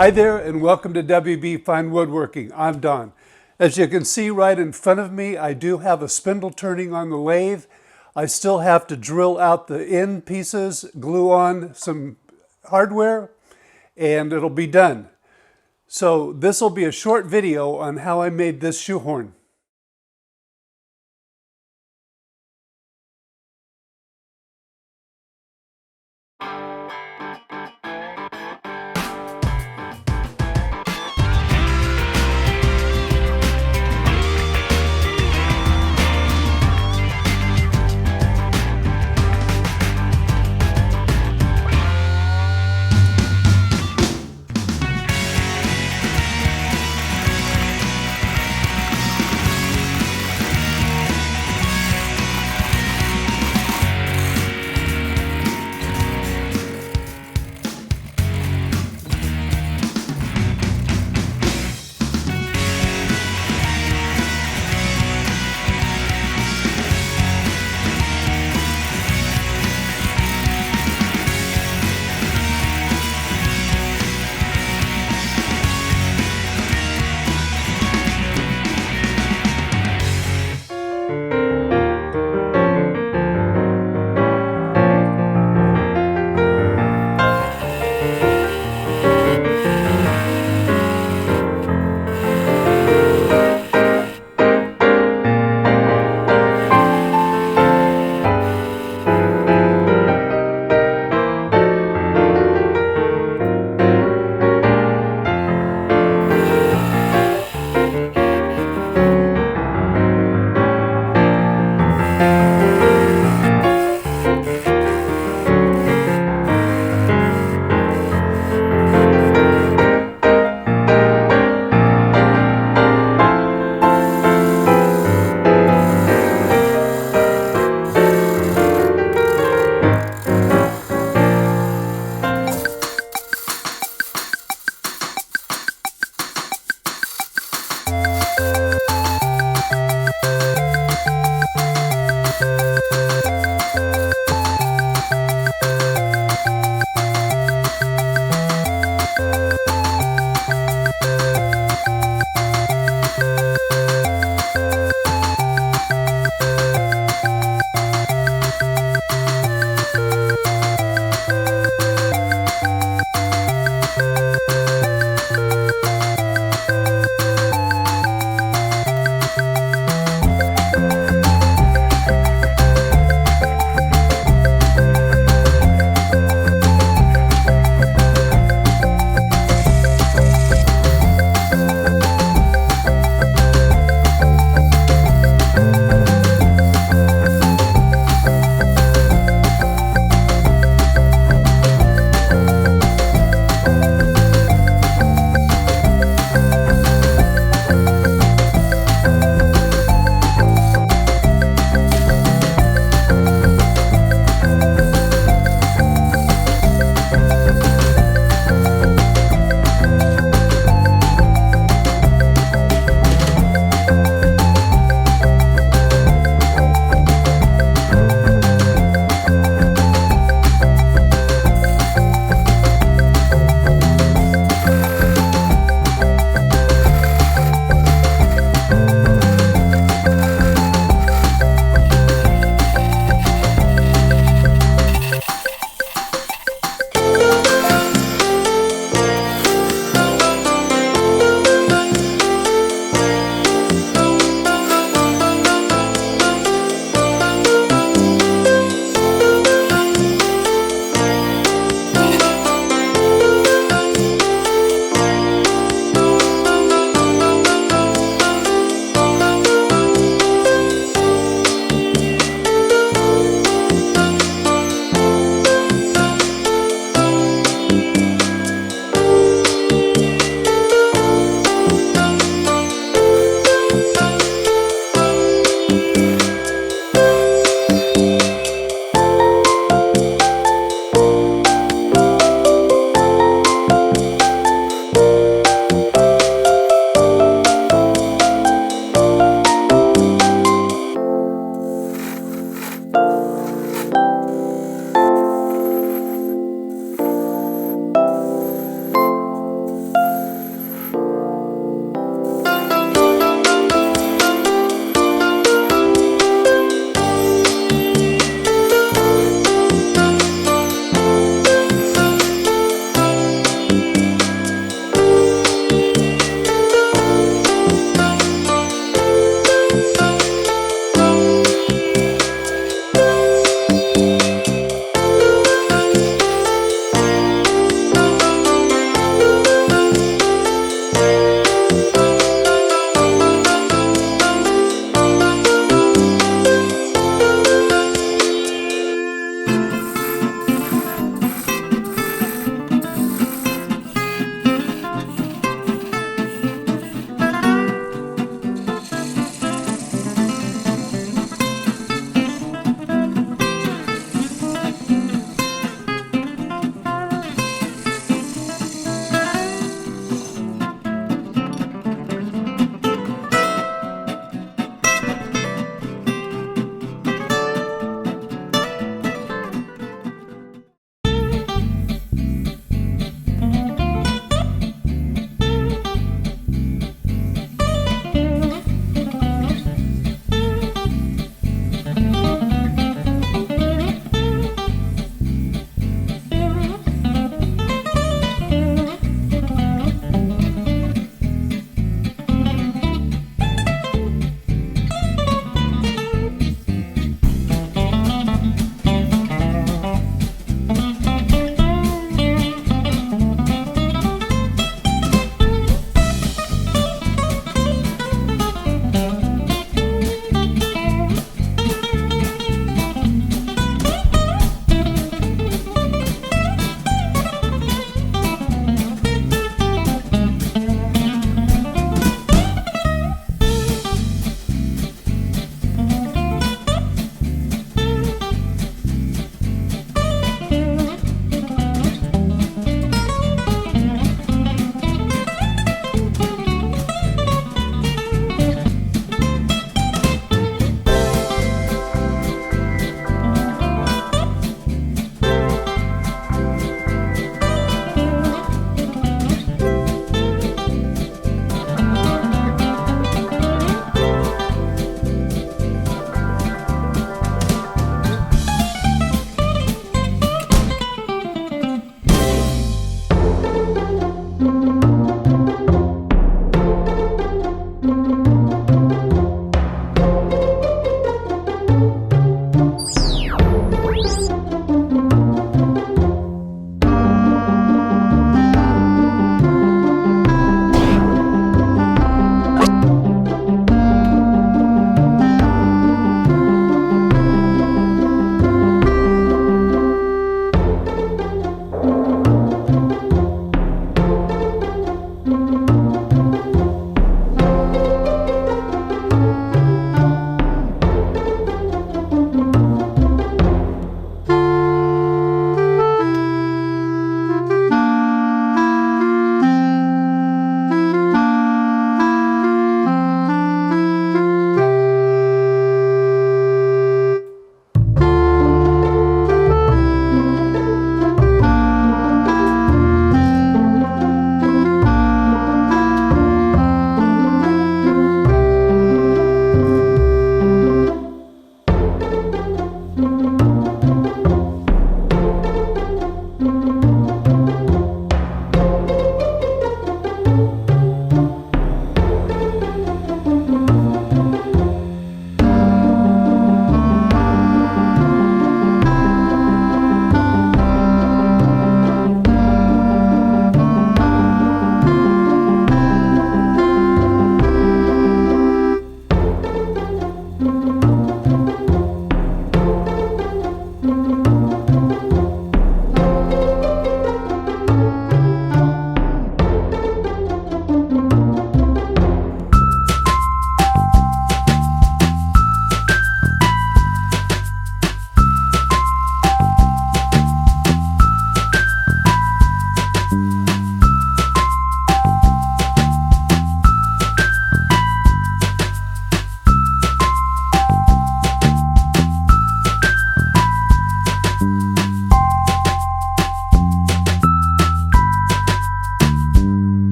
Hi there and welcome to WB Fine Woodworking. I'm Don. As you can see right in front of me, I do have a spindle turning on the lathe. I still have to drill out the end pieces, glue on some hardware, and it'll be done. So this will be a short video on how I made this shoehorn.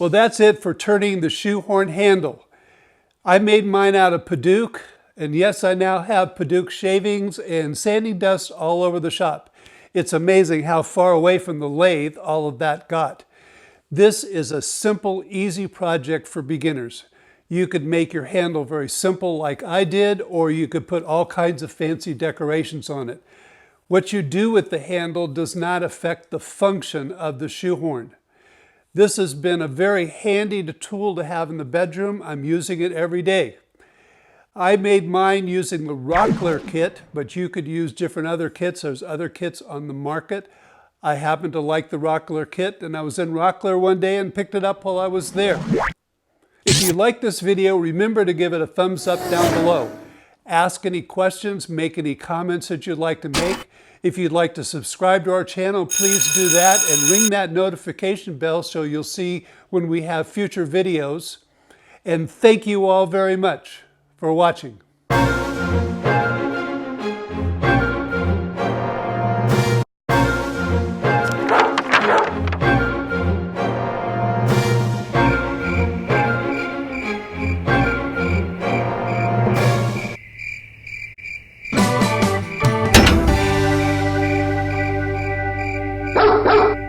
Well, that's it for turning the shoehorn handle. I made mine out of Paduke, and yes, I now have Paduke shavings and sanding dust all over the shop. It's amazing how far away from the lathe all of that got. This is a simple, easy project for beginners. You could make your handle very simple like I did, or you could put all kinds of fancy decorations on it. What you do with the handle does not affect the function of the shoehorn. This has been a very handy tool to have in the bedroom. I'm using it every day. I made mine using the Rockler kit, but you could use different other kits. There's other kits on the market. I happen to like the Rockler kit, and I was in Rockler one day and picked it up while I was there. If you like this video, remember to give it a thumbs up down below. Ask any questions, make any comments that you'd like to make. If you'd like to subscribe to our channel, please do that and ring that notification bell so you'll see when we have future videos. And thank you all very much for watching. Wow.